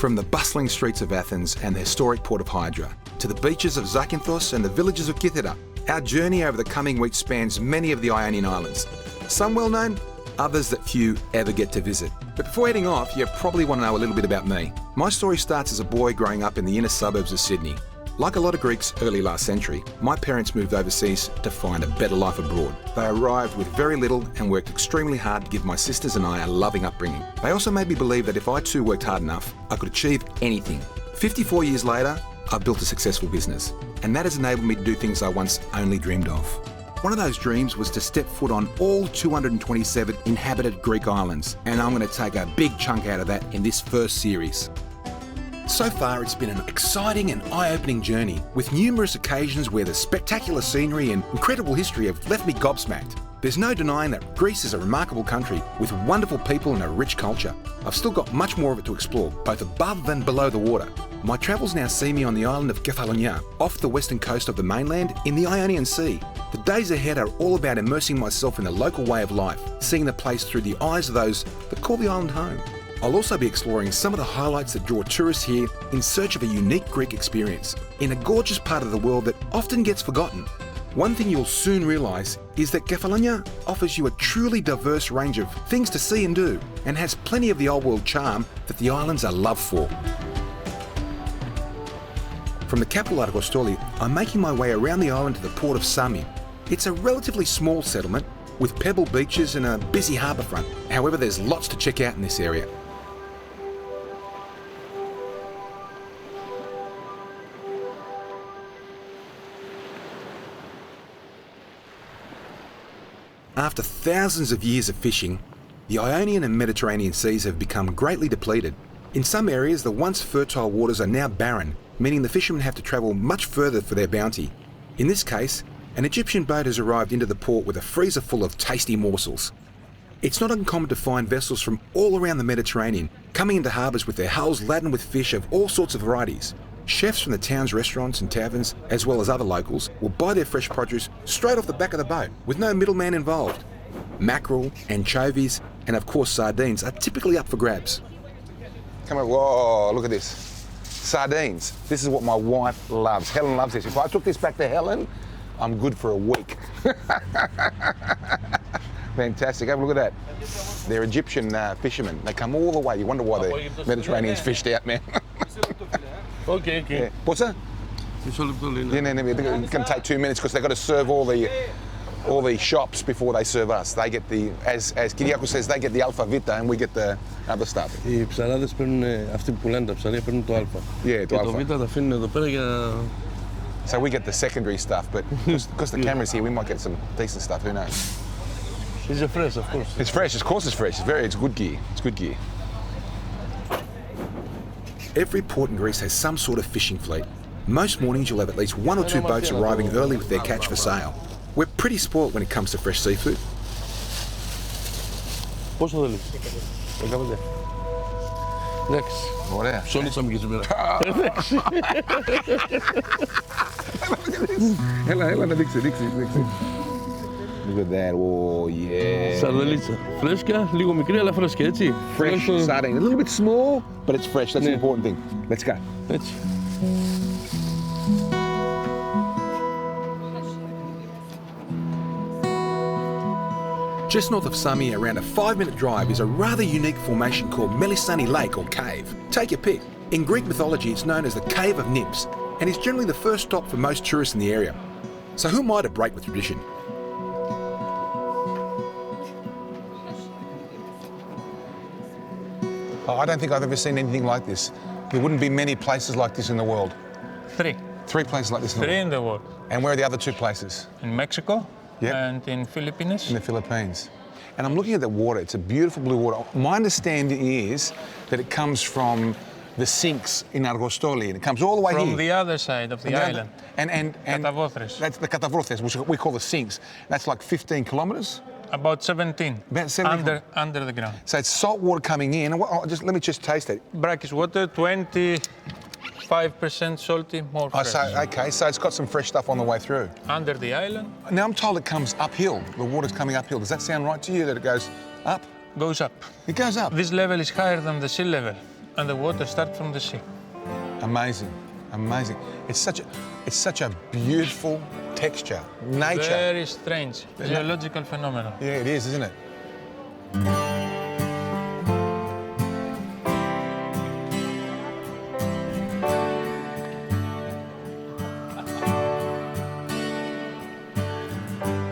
From the bustling streets of Athens and the historic port of Hydra, to the beaches of Zakynthos and the villages of Kythera, our journey over the coming weeks spans many of the Ionian Islands. Some well known, others that few ever get to visit. But before heading off, you probably want to know a little bit about me. My story starts as a boy growing up in the inner suburbs of Sydney. Like a lot of Greeks early last century, my parents moved overseas to find a better life abroad. They arrived with very little and worked extremely hard to give my sisters and I a loving upbringing. They also made me believe that if I too worked hard enough, I could achieve anything. 54 years later, I've built a successful business, and that has enabled me to do things I once only dreamed of. One of those dreams was to step foot on all 227 inhabited Greek islands, and I'm going to take a big chunk out of that in this first series. So far, it's been an exciting and eye-opening journey, with numerous occasions where the spectacular scenery and incredible history have left me gobsmacked. There's no denying that Greece is a remarkable country with wonderful people and a rich culture. I've still got much more of it to explore, both above and below the water. My travels now see me on the island of Kefalonιά, off the western coast of the mainland in the Ionian Sea. The days ahead are all about immersing myself in the local way of life, seeing the place through the eyes of those that call the island home. I'll also be exploring some of the highlights that draw tourists here in search of a unique Greek experience, in a gorgeous part of the world that often gets forgotten. One thing you'll soon realise is that Kefalonιά offers you a truly diverse range of things to see and do, and has plenty of the old world charm that the islands are loved for. From the capital Argostoli, I'm making my way around the island to the port of Sami. It's a relatively small settlement with pebble beaches and a busy harbour front. However, there's lots to check out in this area. After thousands of years of fishing, the Ionian and Mediterranean seas have become greatly depleted. In some areas, the once fertile waters are now barren, meaning the fishermen have to travel much further for their bounty. In this case, an Egyptian boat has arrived into the port with a freezer full of tasty morsels. It's not uncommon to find vessels from all around the Mediterranean coming into harbours with their hulls laden with fish of all sorts of varieties. Chefs from the town's restaurants and taverns, as well as other locals, will buy their fresh produce straight off the back of the boat, with no middleman involved. Mackerel, anchovies, and of course sardines are typically up for grabs. Come on, whoa, look at this. Sardines. This is what my wife loves. Helen loves this. If I took this back to Helen, I'm good for a week. Fantastic, have a look at that. They're Egyptian fishermen. They come all the way. You wonder why the Mediterranean's fished out, man. Okay. Yeah. What's that? It's going to take 2 minutes because they've got to serve all the shops before they serve us. They get the, as Kyriakos says, they get the alpha vita and we get the other stuff. Οι ψαράδες παίρνουν, αυτοί που πουλάνε τα ψάρια παίρνουν το αλφα. Yeah, το alpha. Το β' τα αφήνουν εδώ πέρα για... So we get the secondary stuff, but because the camera's here, we might get some decent stuff, who knows? It's fresh, of course. It's fresh, of course it's fresh. It's good gear. It's good gear. Every port in Greece has some sort of fishing fleet. Most mornings you'll have at least one or two boats arriving early with their catch for sale. We're pretty spoilt when it comes to fresh seafood. Πόσο θέλεις? 15. Εντάξει. Ωραία. Ψώνισαμε και σήμερα. Εντάξει. Έλα να δείξει. Look at that, oh yeah. Σαρδελίτσα. Φρέσκα, λίγο μικρή αλλά φρέσκα, έτσι. Fresh sardine, a little bit small, but it's fresh, that's the important thing. Let's go. Έτσι. Just north of Sami, around a 5-minute drive, is a rather unique formation called Mελισσάνη Lake or cave. Take your pick. In Greek mythology, it's known as the Cave of Nymphs, and is generally the first stop for most tourists in the area. So who am I to break with tradition? I don't think I've ever seen anything like this. There wouldn't be many places like this in the world. Three places like this in the world. Three in the world. And where are the other two places? In Mexico Yep. and in Philippines. In the Philippines. And I'm looking at the water. It's a beautiful blue water. My understanding is that it comes from the sinks in Argostoli, and it comes all the way From here. the other side of the island. And Katavothres. that's the Katavothres, which we call the sinks. That's like 15 kilometres. About 17. About 17. Under the ground. So it's salt water coming in. Let me just taste it. Brackish water, 25% salty, more fresh. So it's got some fresh stuff on the way through. Under the island. Now I'm told it comes uphill. The water's coming uphill. Does that sound right to you, that it goes up? Goes up. It goes up. This level is higher than the sea level. and the water starts from the sea. Amazing, amazing. It's such a beautiful texture, nature. Very strange geological phenomenon. Yeah, it is, isn't it?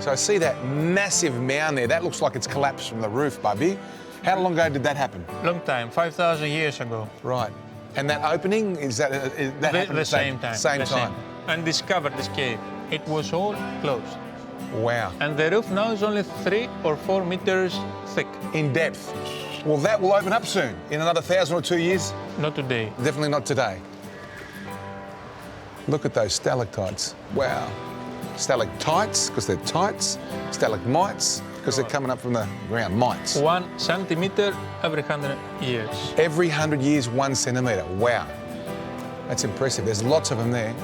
So I see that massive mound there. That looks like it's collapsed from the roof, Bubby. How long ago did that happen? Long time, 5,000 years ago. Right. And that opening, that happened The same time. Same the time. And discovered this cave. It was all closed. Wow. And the roof now is only 3 or 4 meters thick. In depth. Well, that will open up soon. In another 1,000 or 2 years? Not today. Definitely not today. Look at those stalactites. Wow. Stalactites, because they're tights. Stalagmites, because they're coming up from the ground. Mites. 1 centimeter every 100 years. Every 100 years, 1 centimetre. Wow. That's impressive. There's lots of them there.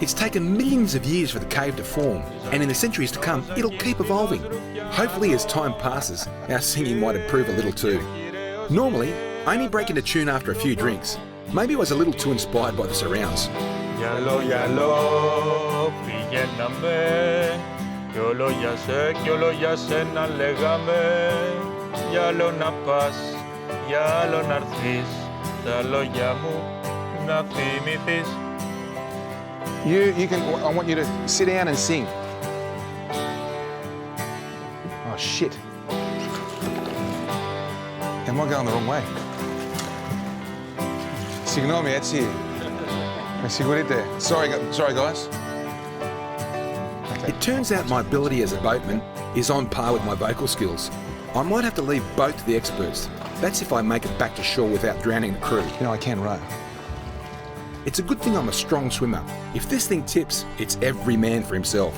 It's taken millions of years for the cave to form, and in the centuries to come, it'll keep evolving. Hopefully, as time passes, our singing might improve a little too. Normally, I only break into tune after a few drinks. Maybe I was a little too inspired by the surrounds. Γυαλό, γυαλό, πηγαίναμε κι όλο για σένα λέγαμε. Γυαλό να πας, γυαλό να έρθεις, τα λόγια μου να θυμηθείς. I want you to sit down and sing. Oh, shit. Am I going the wrong way? Συγγνώμη, έτσι. Με συγχωρείτε. Sorry, guys. Okay. It turns out my ability as a boatman is on par with my vocal skills. I might have to leave both to the experts. That's if I make it back to shore without drowning the crew. You know, I can row. It's a good thing I'm a strong swimmer. If this thing tips, it's every man for himself.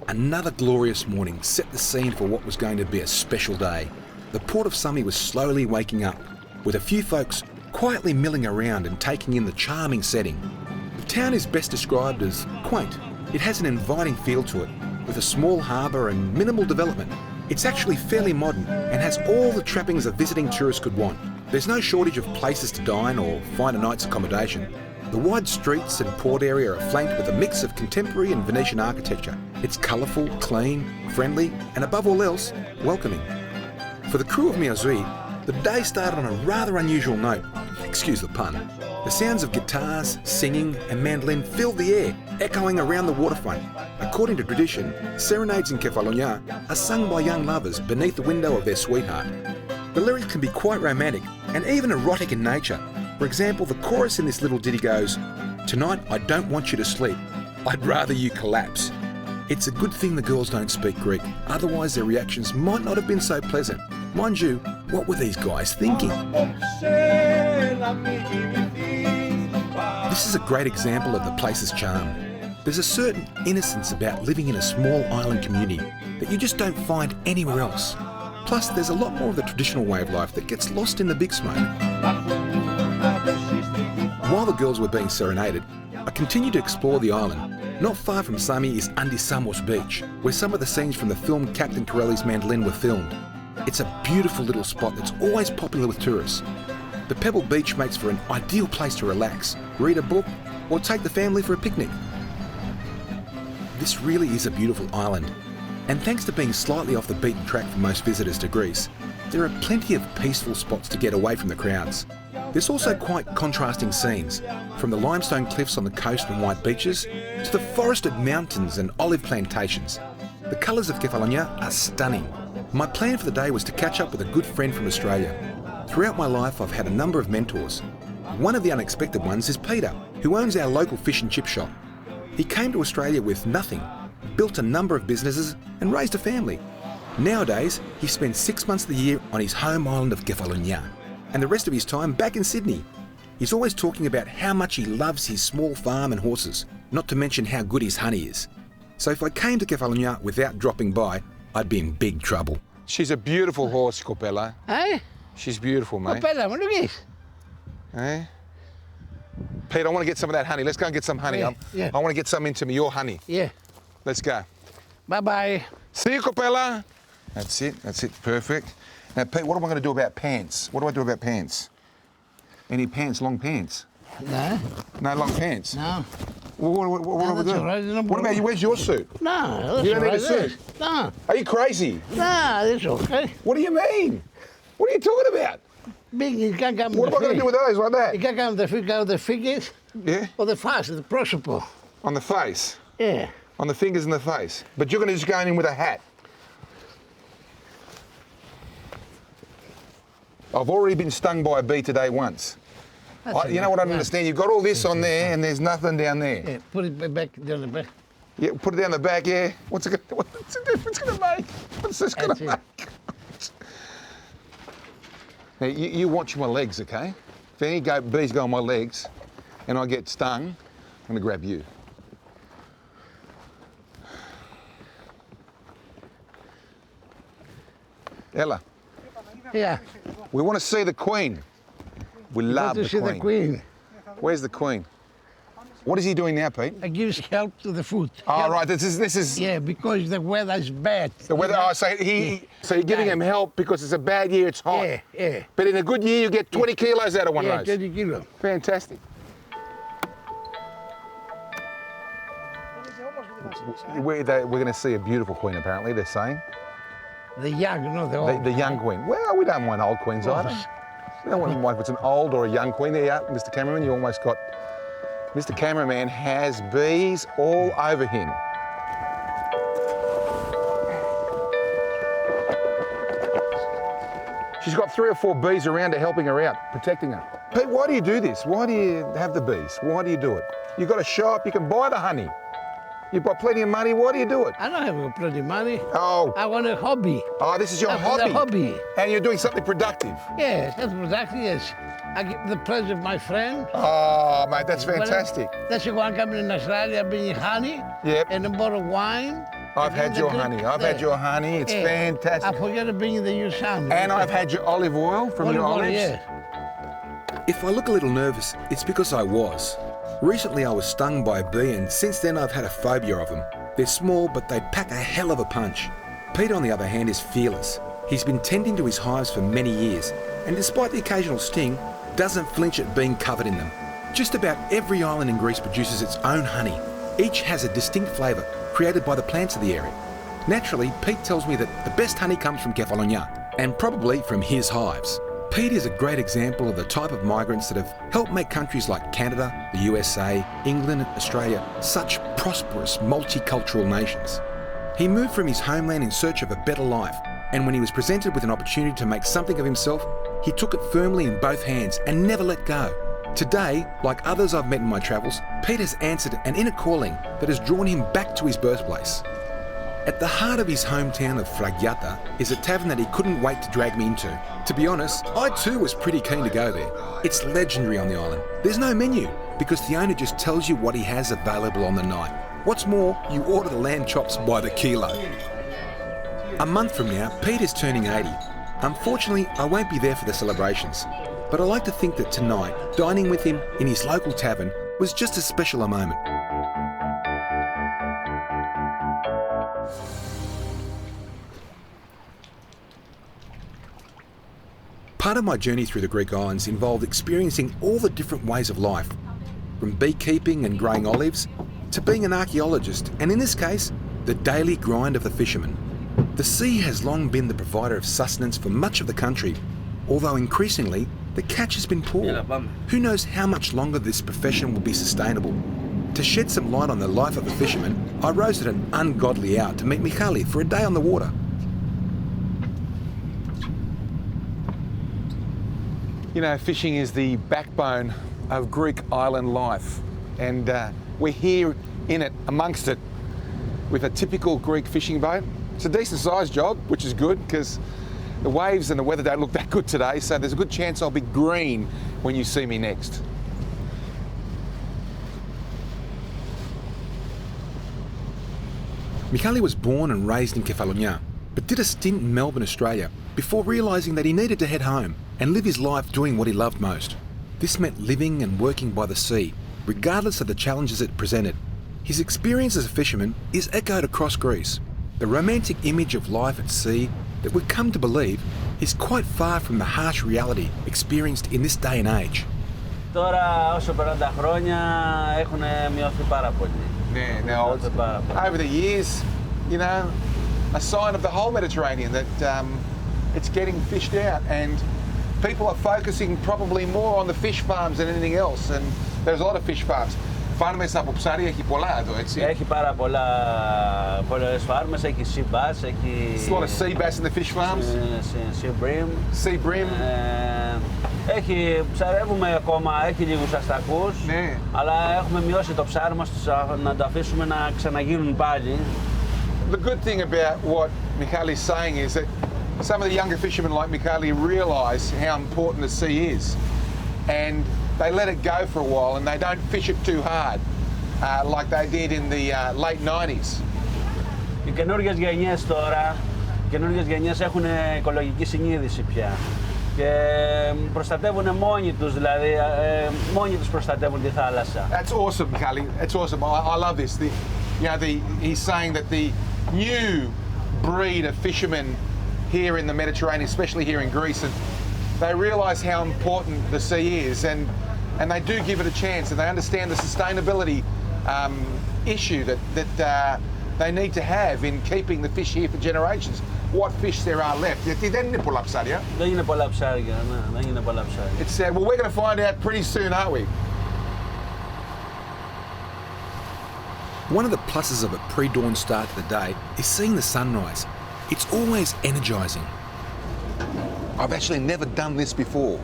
Another glorious morning set the scene for what was going to be a special day. The port of Sumi was slowly waking up, with a few folks quietly milling around and taking in the charming setting. The town is best described as quaint. It has an inviting feel to it, with a small harbour and minimal development. It's actually fairly modern and has all the trappings a visiting tourist could want. There's no shortage of places to dine or find a night's accommodation. The wide streets and port area are flanked with a mix of contemporary and Venetian architecture. It's colourful, clean, friendly, and above all else, welcoming. For the crew of Miozui, the day started on a rather unusual note. Excuse the pun. The sounds of guitars, singing, and mandolin filled the air, echoing around the waterfront. According to tradition, serenades in Kefalonιά are sung by young lovers beneath the window of their sweetheart. The lyrics can be quite romantic and even erotic in nature. For example, the chorus in this little ditty goes, "Tonight I don't want you to sleep, I'd rather you collapse." It's a good thing the girls don't speak Greek, otherwise their reactions might not have been so pleasant. Mind you, what were these guys thinking? This is a great example of the place's charm. There's a certain innocence about living in a small island community that you just don't find anywhere else. Plus, there's a lot more of the traditional way of life that gets lost in the big smoke. While the girls were being serenaded, I continued to explore the island. Not far from Sami is Andi Samos Beach, where some of the scenes from the film Captain Corelli's Mandolin were filmed. It's a beautiful little spot that's always popular with tourists. The Pebble Beach makes for an ideal place to relax, read a book, or take the family for a picnic. This really is a beautiful island. And thanks to being slightly off the beaten track for most visitors to Greece, there are plenty of peaceful spots to get away from the crowds. There's also quite contrasting scenes, from the limestone cliffs on the coast and white beaches, to the forested mountains and olive plantations. The colours of Kefalonιά are stunning. My plan for the day was to catch up with a good friend from Australia. Throughout my life, I've had a number of mentors. One of the unexpected ones is Pieter, who owns our local fish and chip shop. He came to Australia with nothing, built a number of businesses and raised a family. Nowadays, he spends 6 months of the year on his home island of Kefalonιά and the rest of his time back in Sydney. He's always talking about how much he loves his small farm and horses, not to mention how good his honey is. So if I came to Kefalonιά without dropping by, I'd be in big trouble. She's a beautiful horse, Copella. Eh? She's beautiful, mate. Copella, look at this. Eh? Pete, I want to get some of that honey. Let's go and get some honey. Yeah. I want to get some into me, your honey. Yeah. Let's go. Bye-bye. See you, Copella. That's it, perfect. Now, Pete, what am I going to do about pants? What do I do about pants? Any pants, long pants? No. No long pants? No. Well, what do I that's do? all right, no What about you? Where's your suit? No, that's You don't all need a right, suit? No. Are you crazy? No, that's okay. What do you mean? What are you talking about? Big, you can't come What am I going to do with those like that? You can't come the fingers Yeah? or the face, the πρόσωπο. On the face? Yeah. On the fingers and the face? But you're going to just go in with a hat? I've already been stung by a bee today once. You know what I don't understand? You've got all this on there and there's nothing down there. Yeah, put it back down the back. Yeah, put it down the back, yeah. What's the difference going to make? What's this going to That's make? Now, you watch my legs, okay? If any bees go on my legs and I get stung, I'm going to grab you. Ella, Yeah. we want to see the Queen. We love to the see Queen. the Queen. Where's the Queen? What is he doing now, Pete? It gives help to the food. Oh, Help. right, this is Yeah, because the weather is bad. the weather. Oh, so you're giving him help because it's a bad year, it's hot. Yeah, yeah. But in a good year, you get 20 kilos out of one Yeah, of those. 20 kilo. Fantastic. We're going to see a beautiful queen, apparently, they're saying. The young, not the old. The young queen. Well, we don't want old queens either. We don't want if it's an old or a young queen. There you are, Mr. Cameraman, you almost got... Mr. Cameraman has bees all over him. She's got 3 or 4 bees around her helping her out, protecting her. Pete, why do you do this? Why do you have the bees? Why do you do it? You've got a shop, you can buy the honey. You've got plenty of money, why do you do it? I don't have plenty of money. Oh. I want a hobby. Oh, this is your I hobby. want a hobby. And you're doing something productive. Yeah, that's productive, yes. I give the pleasure of my friend. Oh, mate, that's fantastic. That's why I'm coming in Australia, bringing honey. Yep. And a bottle of wine. I've had your honey. I've had your honey. It's fantastic. I forgot to bring you the new sound. And I've had your olive oil from your olives. Yeah. If I look a little nervous, it's because I was. Recently I was stung by a bee and since then I've had a phobia of them. They're small but they pack a hell of a punch. Pete on the other hand is fearless. He's been tending to his hives for many years and despite the occasional sting, doesn't flinch at being covered in them. Just about every island in Greece produces its own honey. Each has a distinct flavour created by the plants of the area. Naturally, Pete tells me that the best honey comes from Kefalonιά and probably from his hives. Pete is a great example of the type of migrants that have helped make countries like Canada, the USA, England and Australia such prosperous multicultural nations. He moved from his homeland in search of a better life, and when he was presented with an opportunity to make something of himself, he took it firmly in both hands and never let go. Today, like others I've met in my travels, Pete has answered an inner calling that has drawn him back to his birthplace. At the heart of his hometown of Fragiata is a tavern that he couldn't wait to drag me into. To be honest, I too was pretty keen to go there. It's legendary on the island. There's no menu because the owner just tells you what he has available on the night. What's more, you order the lamb chops by the kilo. A month from now, Pete is turning 80. Unfortunately, I won't be there for the celebrations, but I like to think that tonight, dining with him in his local tavern was just as special a moment. Part of my journey through the Greek islands involved experiencing all the different ways of life, from beekeeping and growing olives to being an archaeologist, and in this case, the daily grind of the fisherman. The sea has long been the provider of sustenance for much of the country, although increasingly the catch has been poor. Who knows how much longer this profession will be sustainable? To shed some light on the life of a fisherman, I rose at an ungodly hour to meet Michali for a day on the water. You know, fishing is the backbone of Greek island life, and we're here in it, amongst it, with a typical Greek fishing boat. It's a decent sized job, which is good because the waves and the weather don't look that good today, so there's a good chance I'll be green when you see me next. Michali was born and raised in Kefalonιά, but did a stint in Melbourne, Australia, before realising that he needed to head home and live his life doing what he loved most. This meant living and working by the sea, regardless of the challenges it presented. His experience as a fisherman is echoed across Greece. The romantic image of life at sea that we've come to believe is quite far from the harsh reality experienced in this day and age. Τώρα όσο περνάνε τα χρόνια έχουν μειωθεί πάρα πολύ. Yeah, now over the years, you know, a sign of the whole Mediterranean that it's getting fished out, and people are focusing probably more on the fish farms than anything else, and there's a lot of fish farms. Φάρμες από ψάρι έχει πολλά εδώ, έτσι. Έχει πάρα πολλές φάρμες, έχει sea bass, έχει... There's a lot of sea bass in the fish farms. Sea bream. Sea bream. Έχει, ψαρεύουμε ακόμα, έχει λίγους αστακούς, Ναι. αλλά έχουμε μειώσει το ψάρι μας να το αφήσουμε να ξαναγίνουν πάλι. The good thing about what Michali's saying is that some of the younger fishermen like Michali realise how important the sea is, and they let it go for a while and they don't fish it too hard like they did in the late 90s. Οι καινούργιες γενιές τώρα, οι καινούργιες γενιές έχουν οικολογική συνείδηση πια και προστατεύουν μόνοι τους, δηλαδή μόνοι τους προστατεύουν τη θάλασσα. That's awesome, Michali. That's awesome. I love this. He's saying that the new breed of fishermen here in the Mediterranean, especially here in Greece, and they realise how important the sea is, and they do give it a chance, and they understand the sustainability issue that they need to have in keeping the fish here for generations. What fish there are left. Γιατί δεν είναι πολλά ψάρια. Δεν είναι πολλά ψάρια, ναι, δεν είναι πολλά ψάρια. It's well, we're going to find out pretty soon, aren't we? One of the pluses of a pre-dawn start to the day is seeing the sunrise. It's always energising. I've actually never done this before.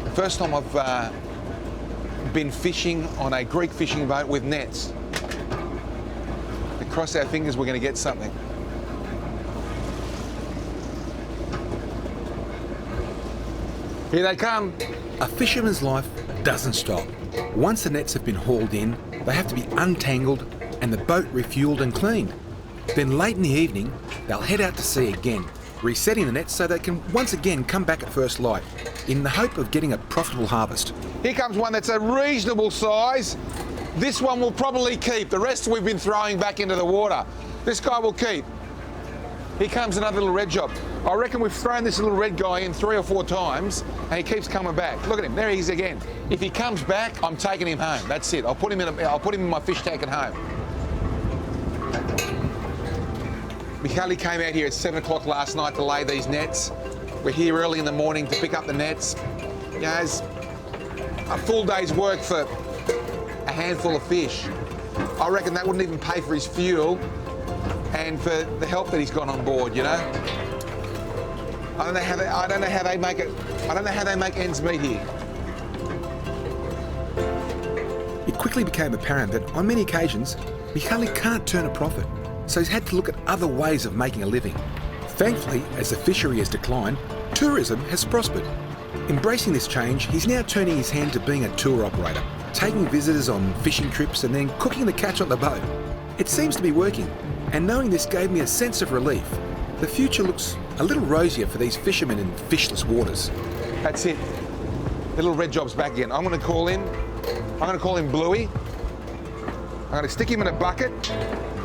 The first time I've been fishing on a Greek fishing boat with nets. We cross our fingers we're going to get something. Here they come. A fisherman's life doesn't stop. Once the nets have been hauled in, they have to be untangled and the boat refuelled and cleaned. Then late in the evening, they'll head out to sea again, resetting the nets so they can once again come back at first light, in the hope of getting a profitable harvest. Here comes one that's a reasonable size. This one will probably keep. The rest we've been throwing back into the water. This guy will keep. Here comes another little red job. I reckon we've thrown this little red guy in 3 or 4 times and he keeps coming back. Look at him, there he is again. If he comes back, I'm taking him home. That's it. I'll put him in my fish tank at home. Michali came out here at 7 o'clock last night to lay these nets. We're here early in the morning to pick up the nets. You know, it's a full day's work for a handful of fish. I reckon that wouldn't even pay for his fuel and for the help that he's got on board, you know. I don't know how they make ends meet here. It quickly became apparent that on many occasions, Michali can't turn a profit, so he's had to look at other ways of making a living. Thankfully, as the fishery has declined, tourism has prospered. Embracing this change, he's now turning his hand to being a tour operator, taking visitors on fishing trips and then cooking the catch on the boat. It seems to be working, and knowing this gave me a sense of relief. The future looks a little rosier for these fishermen in fishless waters. That's it. The little red job's back again. I'm going to call him Bluey. I'm going to stick him in a bucket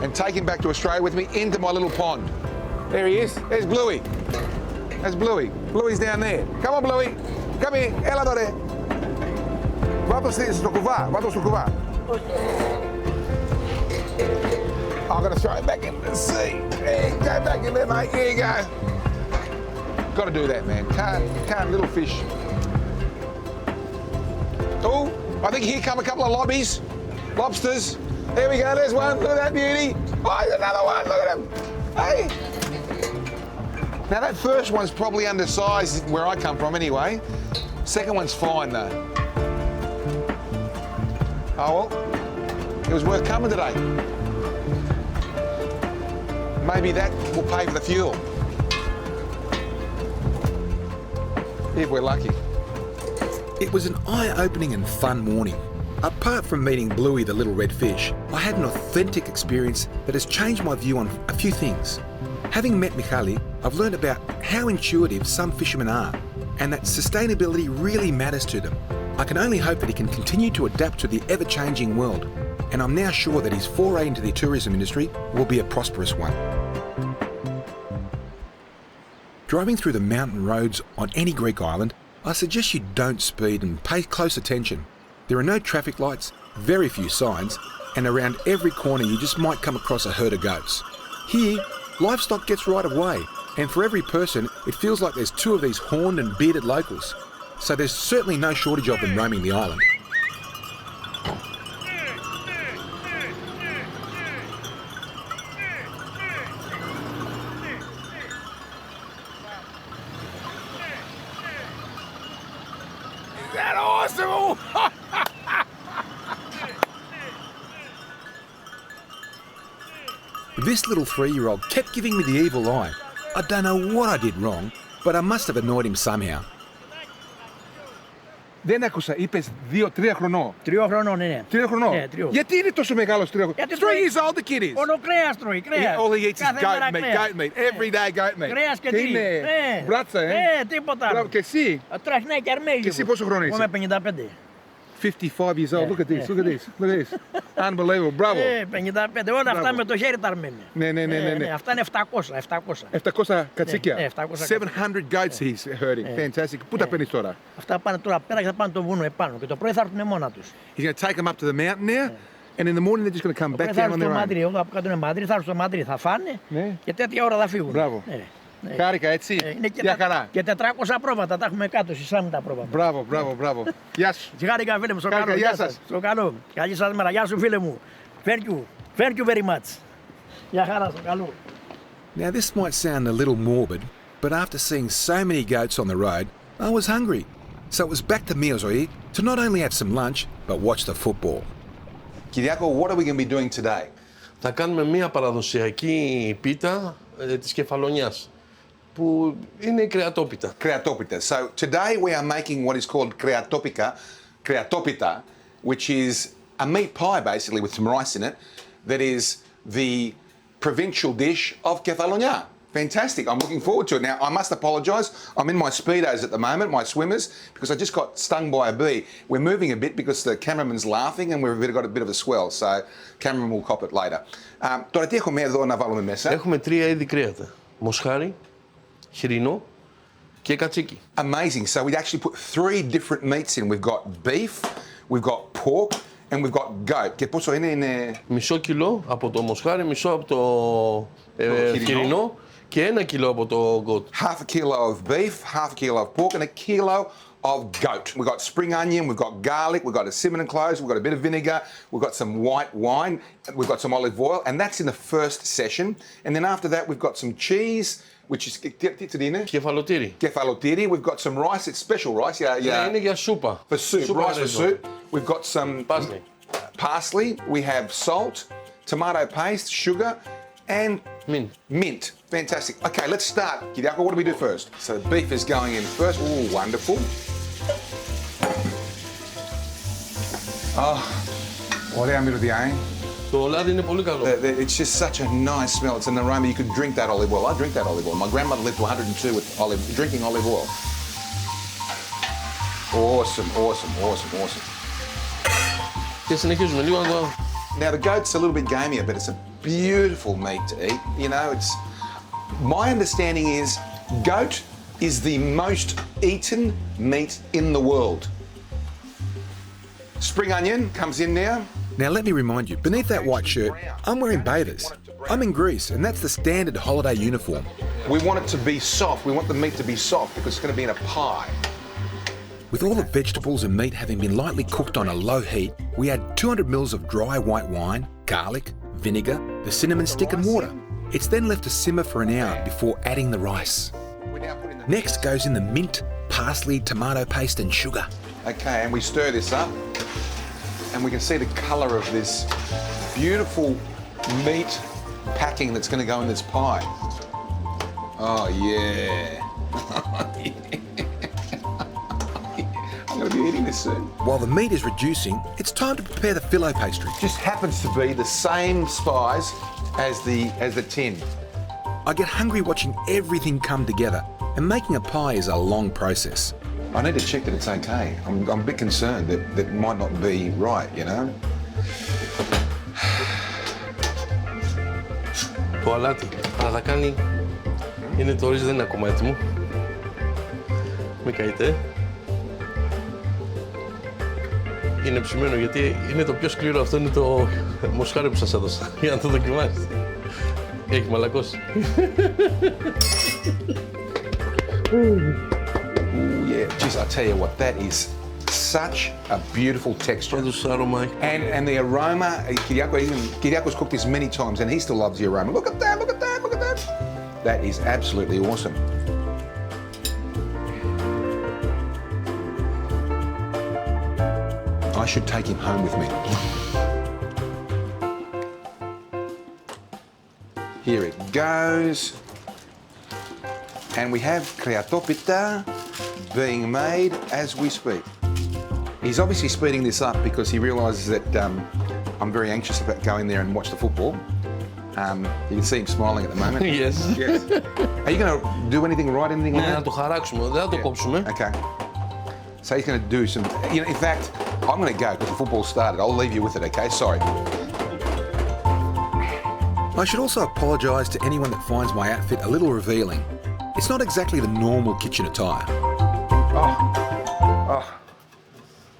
and take him back to Australia with me into my little pond. There he is. There's Bluey. That's Bluey. Bluey's down there. Come on, Bluey. Come here. ΕΛΛΑΔΑ ρε. Βάτω στο κουβά. Βάτω στο κουβά. I'm going to throw it back into the sea. Hey, go back in there, mate. Here you go. Got to do that, man. Can't little fish. Oh, I think here come a couple of lobsters. There we go. There's one. Look at that beauty. Oh, there's another one. Look at him. Hey. Now that first one's probably undersized where I come from anyway. Second one's fine though. Oh well, it was worth coming today. Maybe that will pay for the fuel. If we're lucky. It was an eye-opening and fun morning. Apart from meeting Bluey the little red fish, I had an authentic experience that has changed my view on a few things. Having met Michali, I've learned about how intuitive some fishermen are and that sustainability really matters to them. I can only hope that he can continue to adapt to the ever-changing world, and I'm now sure that his foray into the tourism industry will be a prosperous one. Driving through the mountain roads on any Greek island, I suggest you don't speed and pay close attention. There are no traffic lights, very few signs, and around every corner you just might come across a herd of goats. Here, livestock gets right away, and for every person, it feels like there's two of these horned and bearded locals. So there's certainly no shortage of them roaming the island. This little 3-year-old kept giving me the evil eye. I don't know what I did wrong, but I must have annoyed him somehow. Δεν άκουσα, είπες 2-3 χρονών. 3 χρονών, ναι. 3 χρονών. Ναι, 3. Γιατί είναι τόσο μεγάλος 3 χρονών? 3 years old the kid is. Μόνο κρέας τρώει, κρέας. All he eats is goat meat, goat meat, every day goat meat. Κρέας και τι είναι, μπράτσα, τίποτα. Μπράβο, και εσύ. Τράχνει και αρμέλι. Και εσύ πόσο χρόνο είσαι? Είμαι 55. 55 years old, look at this, look at this, look at this. Unbelievable, μπράβο. 55, όλα αυτά με το χέρι τα αρμένει. Ναι. Αυτά είναι 700. 700 κατσίκια. 700 700 goats he's herding. Fantastic. Πού τα παίρνεις τώρα? Αυτά πάνε τώρα πέρα και θα πάνε το βούνο επάνω και το πρωί θα έρθουν μόνα τους. He's going to take them up to the mountain now, and in the morning they're just going to come back down on their own. Εγώ από κάτω είναι Μαδρί, θα έρθουν στο Μαδρί, θα φάνε και τέτοια ώρα θα φύγουν. Μπράβο. Χάρηκα, έτσι. Για χαρά. Και 400 πρόβατα τα έχουμε κάτω, συσάμε τα πρόβατα. Μπράβο. Γεια σου. Χάρηκα, φίλε μου, στο καλό. Γεια σας. Στο καλό. Καλή σας μέρα. Γεια σου, φίλε μου. Thank you very much. Γεια χαρά, στο καλό. Now this might sound a little morbid, but after seeing so many goats on the road, I was hungry. So it was back to meals to not only have some lunch, but watch the football. Κυριάκο, what are we going to be doing today? Θα κάνουμε μια παραδοσιακή πίτα της Κεφαλονιάς, που είναι η κρεατόπιτα. Κρεατόπιτα. So today we are making what is called kreatopita, which is a meat pie basically with some rice in it, that is the provincial dish of Kefalonιά. Fantastic. I'm looking forward to it. Now, I must apologise. I'm in my Speedos at the moment, my swimmers, because I just got stung by a bee. We're moving a bit because the cameraman's laughing and we've got a bit of a swell, so cameraman will cop it later. Τώρα τι έχουμε εδώ να βάλουμε μέσα? Έχουμε 3 είδη κρέατα. Μοσχάρι, χοιρινό και κατσίκι. Amazing. So we actually put 3 different meats in. We've got beef, we've got pork, and we've got goat. Και πόσο είναι? Μισό κιλό από το μοσχάρι, μισό από το χοιρινό και 1 κιλό από το goat. Half a kilo of beef, half a kilo of pork, and a kilo of goat. We've got spring onion, we've got garlic, we've got a cinnamon cloves, we've got a bit of vinegar, we've got some white wine, we've got some olive oil, and that's in the first session. And then after that, we've got some cheese, which is Κεφαλοτήρι. Kefalotiri. We've got some rice. It's special rice. Yeah. Είναι για σούπα. For soup, rice for soup. We've got some parsley. We have salt, tomato paste, sugar, and mint. Fantastic. Okay, let's start. Kyriako, what do we do first? So the beef is going in first. Ooh, wonderful. Oh, ωραία μυρωδιά. Το λάδι είναι πολύ καλό. It's just such a nice smell. It's an aroma. You could drink that olive oil. I drink that olive oil. My grandmother lived to 102 with drinking olive oil. Awesome. Και συνεχίζουμε λίγο να το... Now the goat's a little bit gamier, but it's a beautiful meat to eat. You know, it's... My understanding is goat is the most eaten meat in the world. Spring onion comes in now. Now let me remind you, beneath that white shirt, I'm wearing bathers. I'm in Greece, and that's the standard holiday uniform. We want it to be soft. We want the meat to be soft because it's going to be in a pie. With all the vegetables and meat having been lightly cooked on a low heat, we add 200 ml of dry white wine, garlic, vinegar, the cinnamon stick and water. It's then left to simmer for an hour before adding the rice. Next goes in the mint, parsley, tomato paste and sugar. Okay, and we stir this up. And we can see the colour of this beautiful meat packing that's going to go in this pie. Oh, yeah. I'm going to be eating this soon. While the meat is reducing, it's time to prepare the phyllo pastry. Just happens to be the same size as the tin. I get hungry watching everything come together, and making a pie is a long process. I need to check that it's okay. I'm a bit concerned that it might not be right, you know? Το αλάτι, αλλά θα κάνει Είναι το ρύζι, δεν είναι ακόμα έτοιμο. Μην καείτε. Είναι ψημένο γιατί είναι το πιο σκληρό. Αυτό είναι το μοσχάρι που σας έδωσα για να το δοκιμάσετε. Έχει μαλακώσει. Yeah, geez, I tell you what, that is such a beautiful texture. And the aroma, Kyriakos cooked this many times and he still loves the aroma. Look at that, look at that, look at that. That is absolutely awesome. I should take him home with me. Here it goes. And we have kreatopita being made as we speak. He's obviously speeding this up because he realises that I'm very anxious about going there and watch the football. You can see him smiling at the moment. Yes. Yes. Are you going to do anything right? Anything Ναι, like that? να το χαράξουμε, δεν θα το κόψουμε. Okay. So he's going to do some. You know, in fact, I'm going to go because the football started. I'll leave you with it. Okay. Sorry. I should also apologise to anyone that finds my outfit a little revealing. It's not exactly the normal kitchen attire. Oh,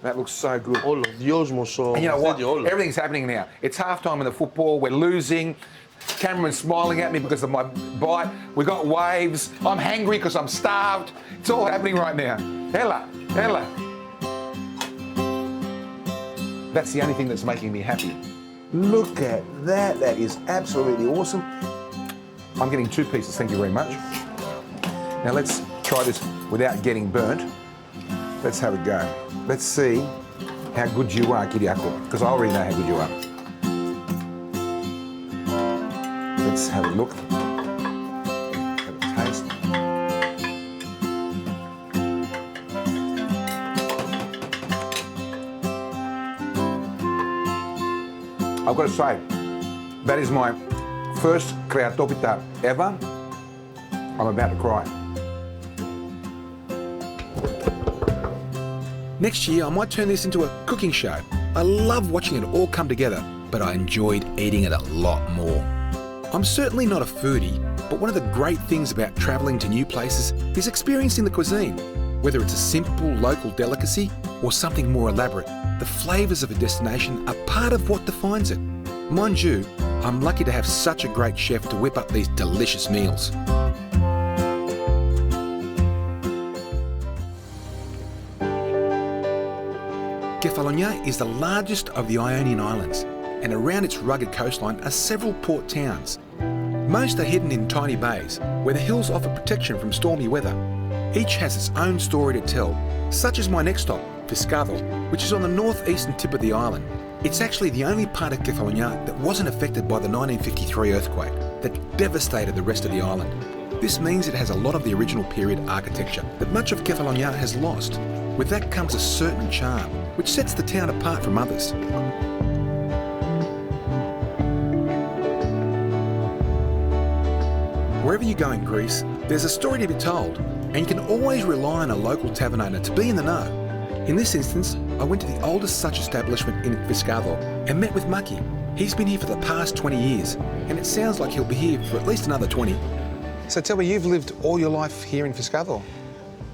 that looks so good. Όλο, δυόσμος, And you know what? Everything's happening now. It's halftime in the football. We're losing. Cameron's smiling at me because of my bite. We got waves. I'm hangry because I'm starved. It's all happening right now. Ella. That's the only thing that's making me happy. Look at that. That is absolutely awesome. I'm getting 2 pieces. Thank you very much. Now let's try this without getting burnt. Let's have a go. Let's see how good you are, Kyriakos, because I already know how good you are. Let's have a look. Have a taste. I've got to say, that is my first kreatopita ever. I'm about to cry. Next year, I might turn this into a cooking show. I love watching it all come together, but I enjoyed eating it a lot more. I'm certainly not a foodie, but one of the great things about travelling to new places is experiencing the cuisine. Whether it's a simple local delicacy or something more elaborate, the flavours of a destination are part of what defines it. Mind you, I'm lucky to have such a great chef to whip up these delicious meals. Kefalonιά is the largest of the Ionian Islands, and around its rugged coastline are several port towns. Most are hidden in tiny bays, where the hills offer protection from stormy weather. Each has its own story to tell, such as my next stop, Pescado, which is on the northeastern tip of the island. It's actually the only part of Kefalonιά that wasn't affected by the 1953 earthquake that devastated the rest of the island. This means it has a lot of the original period architecture that much of Kefalonιά has lost. With that comes a certain charm, which sets the town apart from others. Wherever you go in Greece, there's a story to be told, and you can always rely on a local tavern owner to be in the know. In this instance, I went to the oldest such establishment in Pescado and met with Maki. He's been here for the past 20 years, and it sounds like he'll be here for at least another 20. So tell me, you've lived all your life here in Pescado?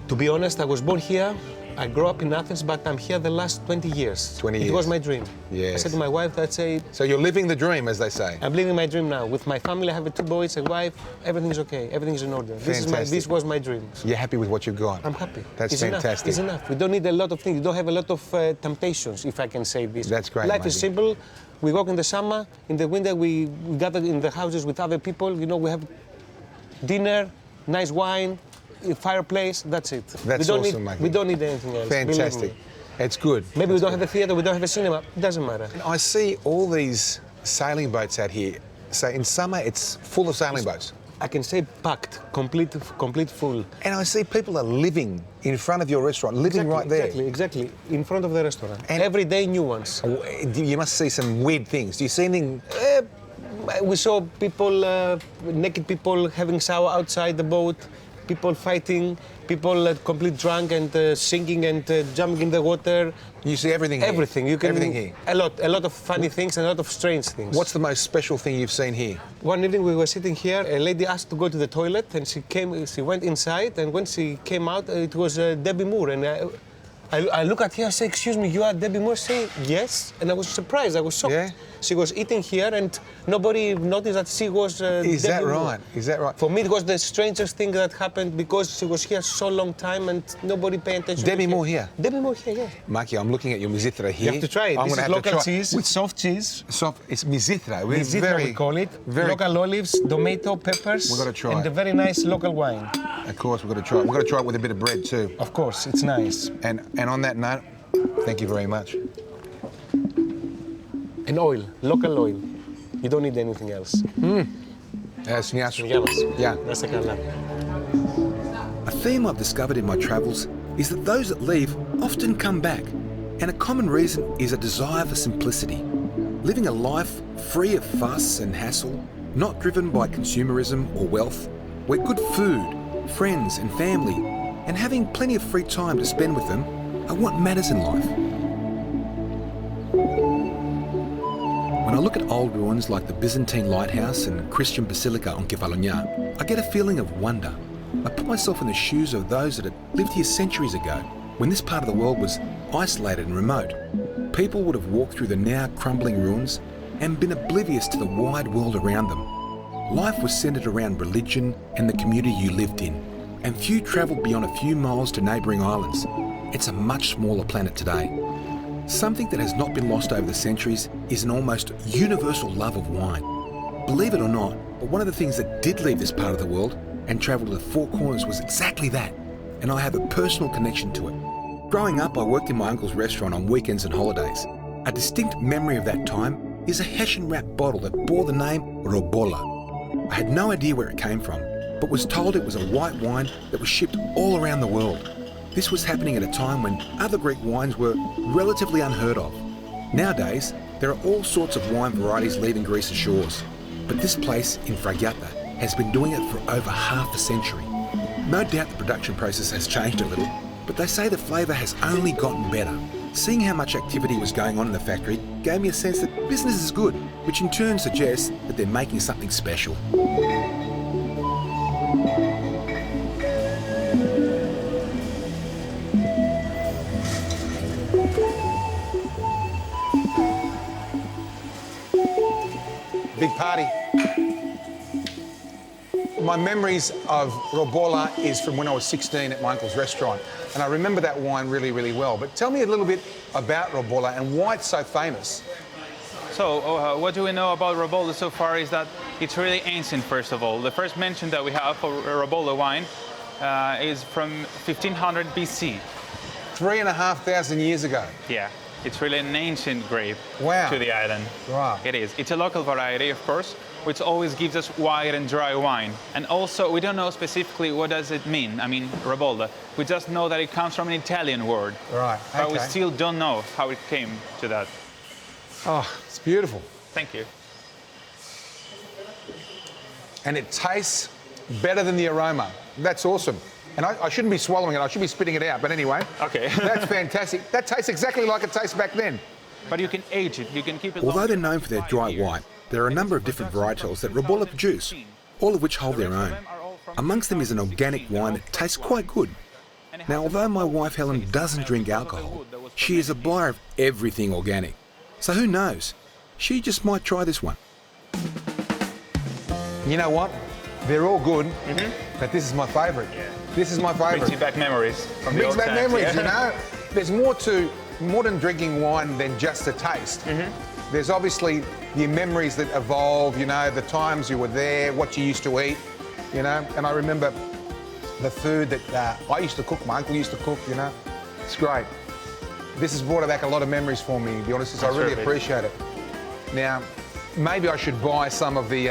To be honest, I was born here. I grew up in Athens, but I'm here the last 20 years. 20 years. It was my dream. Yes. I said to my wife, I'd say... So you're living the dream, as they say. I'm living my dream now. With my family, I have 2 boys, a wife. Everything's okay. Everything's in order. This was my dream. You're happy with what you've got? I'm happy. That's fantastic. It's enough. We don't need a lot of things. We don't have a lot of temptations, if I can say this. That's great, Life is simple. We work in the summer. In the winter, we gather in the houses with other people. You know, we have dinner, nice wine, fireplace, that's it. That's awesome, Mike. We don't need anything else. Fantastic. It's good. Maybe we don't have a theatre, we don't have a cinema. It doesn't matter. I see all these sailing boats out here. So in summer, it's full of sailing boats. I can say packed, complete full. And I see people are living in front of your restaurant, living right there. Exactly, in front of the restaurant. And every day new ones. You must see some weird things. Do you see anything? We saw people, naked people having shower outside the boat. people fighting, people complete drunk and singing and jumping in the water. You see everything here? Everything. You can, everything here? A lot of funny things and a lot of strange things. What's the most special thing you've seen here? One evening we were sitting here, a lady asked to go to the toilet and she went inside, and when she came out it was Debbie Moore, and I look at her, I say, excuse me, you are Debbie Moore? Say, yes. And I was surprised, I was shocked. Yeah? She was eating here and nobody noticed that she was Is that Debbie Moore. right? Is that right? For me, it was the strangest thing that happened because she was here so long time and nobody paid attention. Debbie to Moore here? Debbie Moore here, yeah. Maki, I'm looking at your mizithra here. You have to try it. I'm This gonna is have to local try. cheese with soft cheese. Soft, it's mizithra. We're Mizithra, very, we call it. very- Local olives, tomato, peppers. We've got to try and it. a very nice local wine. Of course, we've got to try it. We've got to try it with a bit of bread too. Of course, it's nice. And on that note, thank you very much. And oil, local oil. You don't need anything else. Γεια μας. Yeah. Να είσαι καλά. A theme I've discovered in my travels is that those that leave often come back, and a common reason is a desire for simplicity. Living a life free of fuss and hassle, not driven by consumerism or wealth, where good food, friends and family, and having plenty of free time to spend with them are what matters in life. When I look at old ruins like the Byzantine lighthouse and Christian basilica on Kefalonιά, I get a feeling of wonder. I put myself in the shoes of those that had lived here centuries ago, when this part of the world was isolated and remote. People would have walked through the now crumbling ruins and been oblivious to the wide world around them. Life was centred around religion and the community you lived in, and few travelled beyond a few miles to neighbouring islands. It's a much smaller planet today. Something that has not been lost over the centuries is an almost universal love of wine. Believe it or not, but one of the things that did leave this part of the world and travel to the Four Corners was exactly that, and I have a personal connection to it. Growing up, I worked in my uncle's restaurant on weekends and holidays. A distinct memory of that time is a Hessian-wrapped bottle that bore the name Robola. I had no idea where it came from, but was told it was a white wine that was shipped all around the world. This was happening at a time when other Greek wines were relatively unheard of. Nowadays, there are all sorts of wine varieties leaving Greece's shores, but this place in Fragiata has been doing it for over half a century. No doubt the production process has changed a little, but they say the flavour has only gotten better. Seeing how much activity was going on in the factory gave me a sense that business is good, which in turn suggests that they're making something special. Big party. My memories of Robola is from when I was 16 at my uncle's restaurant, and I remember that wine really, really well. But tell me a little bit about Robola and why it's so famous. So, what do we know about Robola so far is that it's really ancient, first of all. The first mention that we have for Robola wine is from 1500 BC. 3,500 years ago. Yeah, it's really an ancient grape Wow. to the island. Right. It is. It's a local variety, of course, which always gives us white and dry wine. And also, we don't know specifically what does it mean, I mean, Robola. We just know that it comes from an Italian word. Right, But we okay. still don't know how it came to that. Oh, it's beautiful. Thank you. And it tastes better than the aroma. That's awesome. And I shouldn't be swallowing it, I should be spitting it out, but anyway. Okay. That's fantastic. That tastes exactly like it tastes back then. But you can age it, you can keep it Although longer they're known for their than dry 5 years. wine, there are a number of different varietals that Robola produce, all of which hold their own. Amongst them is an organic wine that tastes quite good. Now, although my wife Helen doesn't drink alcohol, she is a buyer of everything organic. So who knows? She just might try this one. You know what? They're all good, but this is my favourite. This is my favourite. Brings you back memories from the Brings old back times, memories, yeah. you know? There's more to modern drinking wine than just a taste. There's obviously your memories that evolve, you know, the times you were there, what you used to eat, you know? And I remember the food that I used to cook, my uncle used to cook, you know? It's great. This has brought back a lot of memories for me, to be honest. I really appreciate it. Now, maybe I should buy some of this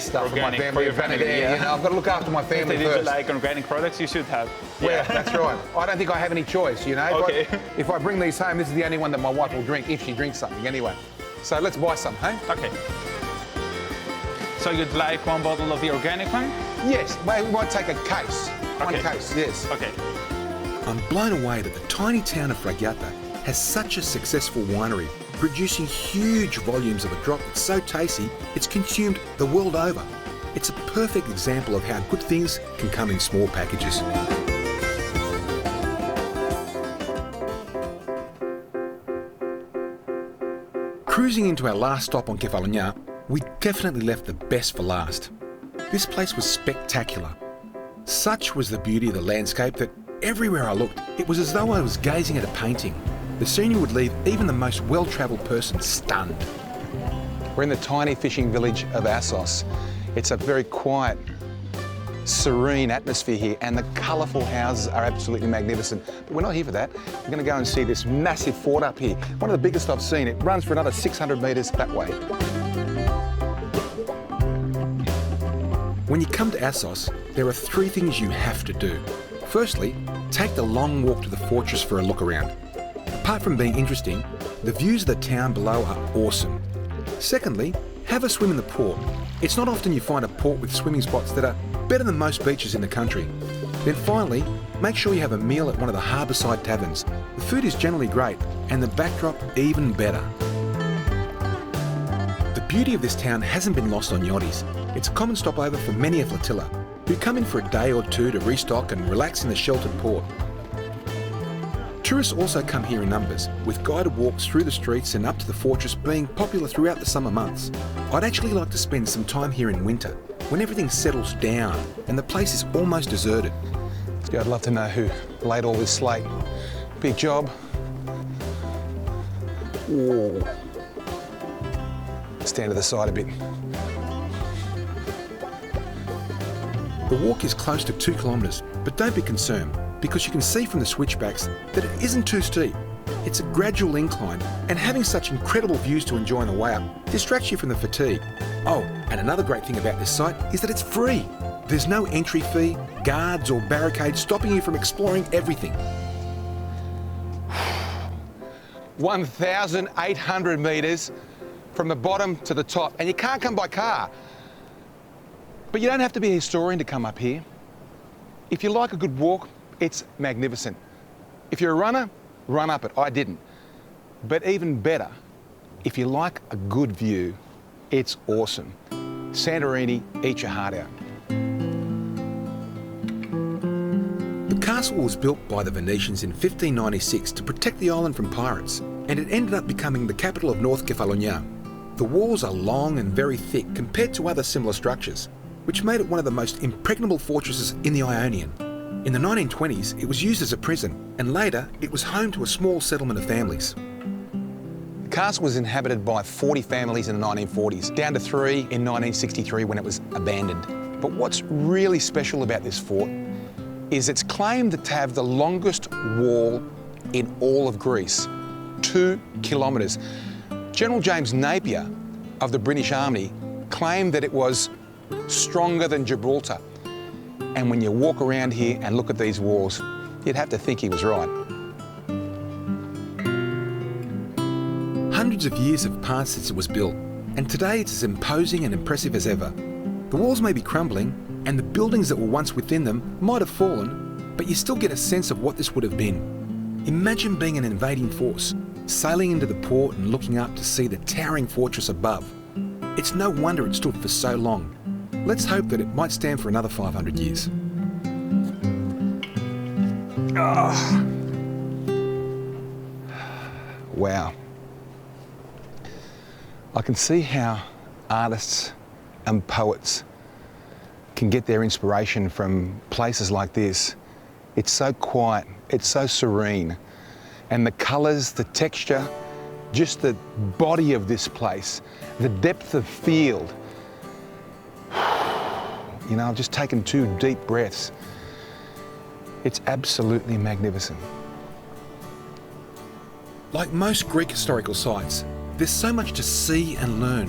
stuff Organic, for my family. for your family, there, yeah. you know, I've got to look after my family If you first. like organic products, you should have. Yeah, that's right. I don't think I have any choice, you know. Okay. If I bring these home, this is the only one that my wife will drink, if she drinks something anyway. So let's buy some, hey? Okay. So you'd like one bottle of the organic one? Yes, we might take a case. One case, yes. Okay. I'm blown away that the tiny town of Fragata has such a successful winery, producing huge volumes of a drop that's so tasty it's consumed the world over. It's a perfect example of how good things can come in small packages. Cruising into our last stop on Kefalonιά, we definitely left the best for last. This place was spectacular. Such was the beauty of the landscape that everywhere I looked, it was as though I was gazing at a painting. The scenery would leave even the most well-travelled person stunned. We're in the tiny fishing village of Assos. It's a very quiet, serene atmosphere here, and the colourful houses are absolutely magnificent. But we're not here for that. We're going to go and see this massive fort up here, one of the biggest I've seen. It runs for another 600 metres that way. When you come to Assos, there are three things you have to do. Firstly, take the long walk to the fortress for a look around. Apart from being interesting, the views of the town below are awesome. Secondly, have a swim in the port. It's not often you find a port with swimming spots that are better than most beaches in the country. Then finally, make sure you have a meal at one of the harbourside taverns. The food is generally great and the backdrop even better. The beauty of this town hasn't been lost on yachties. It's a common stopover for many a flotilla who come in for a day or two to restock and relax in the sheltered port. Tourists also come here in numbers, with guided walks through the streets and up to the fortress being popular throughout the summer months. I'd actually like to spend some time here in winter, when everything settles down and the place is almost deserted. Yeah, I'd love to know who laid all this slate. Big job. Whoa. Stand to the side a bit. The walk is close to 2 kilometres, but don't be concerned, because you can see from the switchbacks that it isn't too steep. It's a gradual incline, and having such incredible views to enjoy on the way up distracts you from the fatigue. Oh, and another great thing about this site is that it's free. There's no entry fee, guards or barricades stopping you from exploring everything. 1,800 metres from the bottom to the top, and you can't come by car. But you don't have to be a historian to come up here. If you like a good walk, it's magnificent. If you're a runner, run up it. I didn't. But even better, if you like a good view, it's awesome. Santorini, eat your heart out. The castle was built by the Venetians in 1596 to protect the island from pirates, and it ended up becoming the capital of North Kefalonιά. The walls are long and very thick compared to other similar structures, which made it one of the most impregnable fortresses in the Ionian. In the 1920s, it was used as a prison, and later it was home to a small settlement of families. The castle was inhabited by 40 families in the 1940s, down to 3 in 1963 when it was abandoned. But what's really special about this fort is it's claimed to have the longest wall in all of Greece, 2 kilometres. General James Napier of the British Army claimed that it was stronger than Gibraltar. And when you walk around here and look at these walls, you'd have to think he was right. Hundreds of years have passed since it was built, and today it's as imposing and impressive as ever. The walls may be crumbling, and the buildings that were once within them might have fallen, but you still get a sense of what this would have been. Imagine being an invading force, sailing into the port and looking up to see the towering fortress above. It's no wonder it stood for so long. Let's hope that it might stand for another 500 years. Oh. Wow. I can see how artists and poets can get their inspiration from places like this. It's so quiet, it's so serene, and the colours, the texture, just the body of this place, the depth of field. You know, I've just taken 2 deep breaths. It's absolutely magnificent. Like most Greek historical sites, there's so much to see and learn.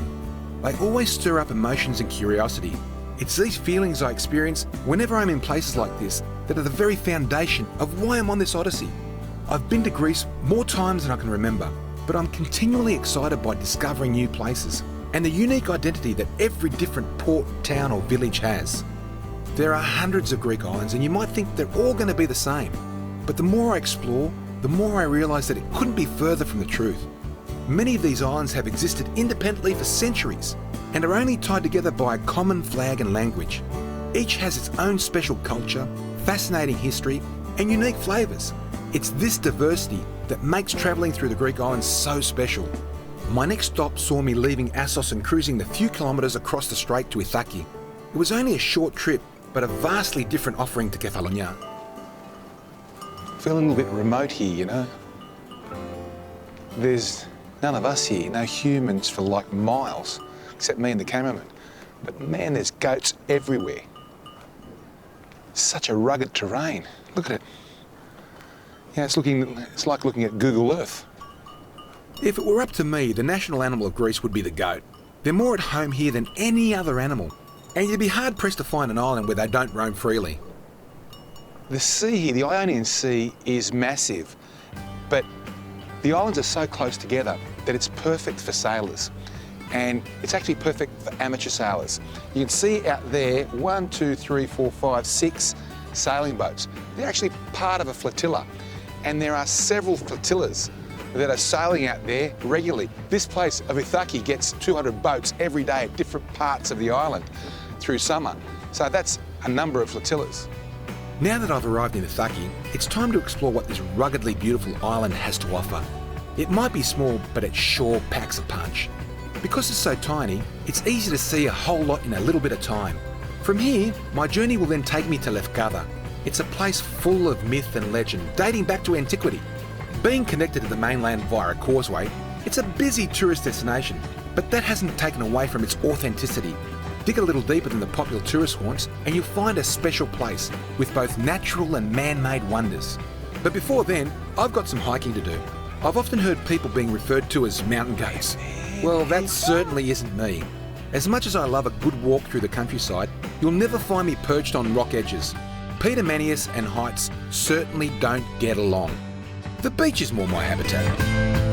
They always stir up emotions and curiosity. It's these feelings I experience whenever I'm in places like this that are the very foundation of why I'm on this odyssey. I've been to Greece more times than I can remember, but I'm continually excited by discovering new places. and the unique identity that every different port, town or village has. There are hundreds of Greek islands and you might think they're all going to be the same. But the more I explore, the more I realise that it couldn't be further from the truth. Many of these islands have existed independently for centuries and are only tied together by a common flag and language. Each has its own special culture, fascinating history and unique flavours. It's this diversity that makes travelling through the Greek islands so special. My next stop saw me leaving Assos and cruising the few kilometres across the strait to Ithaki. It was only a short trip, but a vastly different offering to Kefalonιά. Feel a little bit remote here, you know. There's none of us here, no humans for like miles, except me and the cameraman. But man, there's goats everywhere. Such a rugged terrain. Look at it. Yeah, it's like looking at Google Earth. If it were up to me, the national animal of Greece would be the goat. They're more at home here than any other animal, and you'd be hard-pressed to find an island where they don't roam freely. The sea here, the Ionian Sea, is massive, but the islands are so close together that it's perfect for sailors, and it's actually perfect for amateur sailors. You can see out there 1, 2, 3, 4, 5, 6 sailing boats. They're actually part of a flotilla, and there are several flotillas that are sailing out there regularly. This place of Ithaki gets 200 boats every day at different parts of the island through summer. So that's a number of flotillas. Now that I've arrived in Ithaki, it's time to explore what this ruggedly beautiful island has to offer. It might be small, but it sure packs a punch. Because it's so tiny, it's easy to see a whole lot in a little bit of time. From here, my journey will then take me to Lefkada. It's a place full of myth and legend, dating back to antiquity. Being connected to the mainland via a causeway, it's a busy tourist destination, but that hasn't taken away from its authenticity. Dig a little deeper than the popular tourist haunts and you'll find a special place with both natural and man-made wonders. But before then, I've got some hiking to do. I've often heard people being referred to as mountain goats. Well, that certainly isn't me. As much as I love a good walk through the countryside, you'll never find me perched on rock edges. Peter Manius and heights certainly don't get along. The beach is more my habitat.